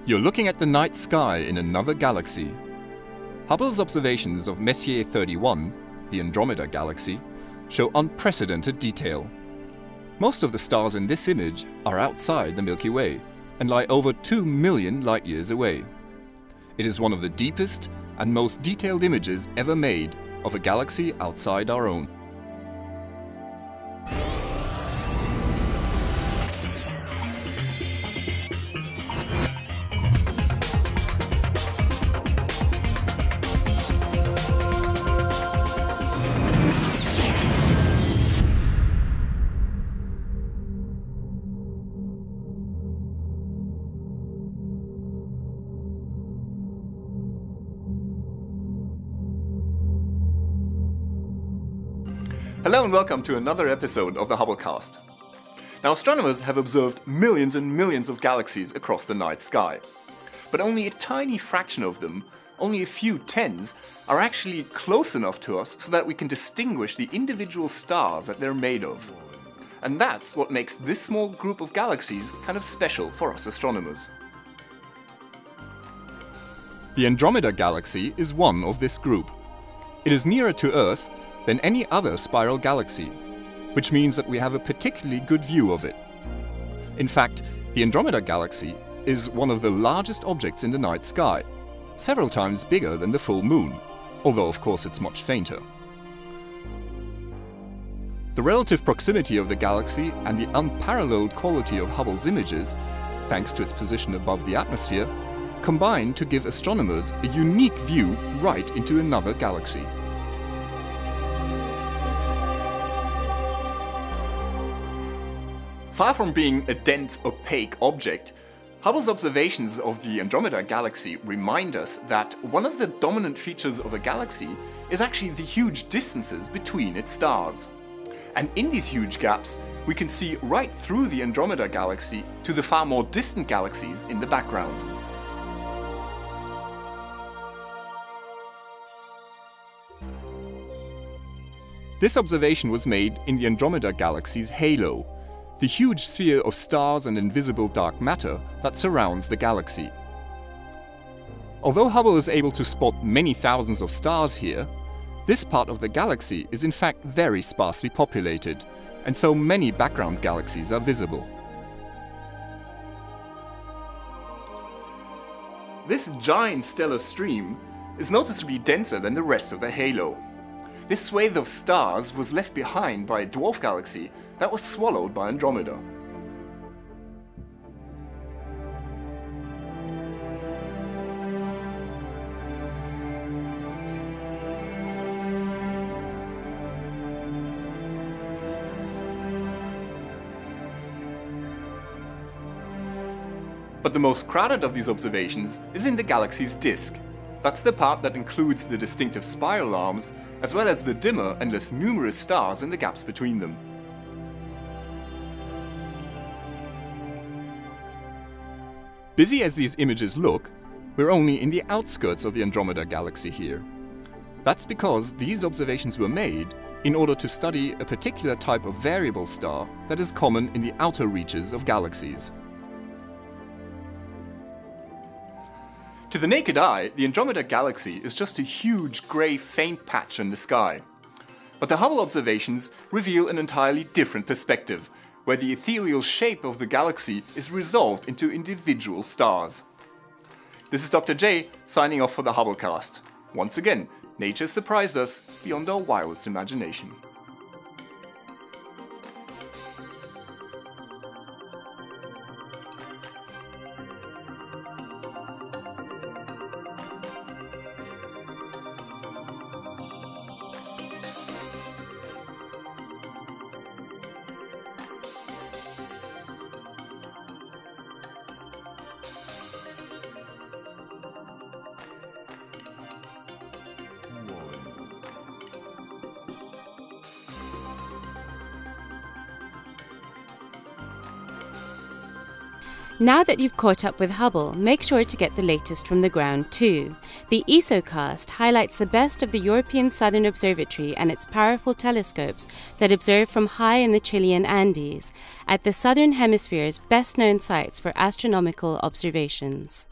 You're looking at the night sky in another galaxy. Hubble's observations of Messier 31, the Andromeda Galaxy, show unprecedented detail. Most of the stars in this image are outside the Milky Way and lie over 2 million light-years away. It is one of the deepest and most detailed images ever made of a galaxy outside our own. Hello and welcome to another episode of the Hubblecast. Now, astronomers have observed millions and millions of galaxies across the night sky. But only a tiny fraction of them, only a few tens, are actually close enough to us so that we can distinguish the individual stars that they're made of. And that's what makes this small group of galaxies kind of special for us astronomers. The Andromeda Galaxy is one of this group. It is nearer to Earth than any other spiral galaxy, which means that we have a particularly good view of it. In fact, the Andromeda Galaxy is one of the largest objects in the night sky, several times bigger than the full moon, although of course it's much fainter. The relative proximity of the galaxy and the unparalleled quality of Hubble's images, thanks to its position above the atmosphere, combine to give astronomers a unique view right into another galaxy. Far from being a dense, opaque object, Hubble's observations of the Andromeda Galaxy remind us that one of the dominant features of a galaxy is actually the huge distances between its stars. And in these huge gaps, we can see right through the Andromeda Galaxy to the far more distant galaxies in the background. This observation was made in the Andromeda Galaxy's halo, the huge sphere of stars and invisible dark matter that surrounds the galaxy. Although Hubble is able to spot many thousands of stars here, this part of the galaxy is in fact very sparsely populated, and so many background galaxies are visible. This giant stellar stream is noticeably denser than the rest of the halo. This swathe of stars was left behind by a dwarf galaxy that was swallowed by Andromeda. But the most crowded of these observations is in the galaxy's disk. That's the part that includes the distinctive spiral arms, as well as the dimmer and less numerous stars in the gaps between them. Busy as these images look, we're only in the outskirts of the Andromeda Galaxy here. That's because these observations were made in order to study a particular type of variable star that is common in the outer reaches of galaxies. To the naked eye, the Andromeda Galaxy is just a huge grey faint patch in the sky. But the Hubble observations reveal an entirely different perspective, where the ethereal shape of the galaxy is resolved into individual stars. This is Dr. J signing off for the Hubblecast. Once again, nature surprised us beyond our wildest imagination. Now that you've caught up with Hubble, make sure to get the latest from the ground too. The ESOcast highlights the best of the European Southern Observatory and its powerful telescopes that observe from high in the Chilean Andes, at the Southern Hemisphere's best-known sites for astronomical observations.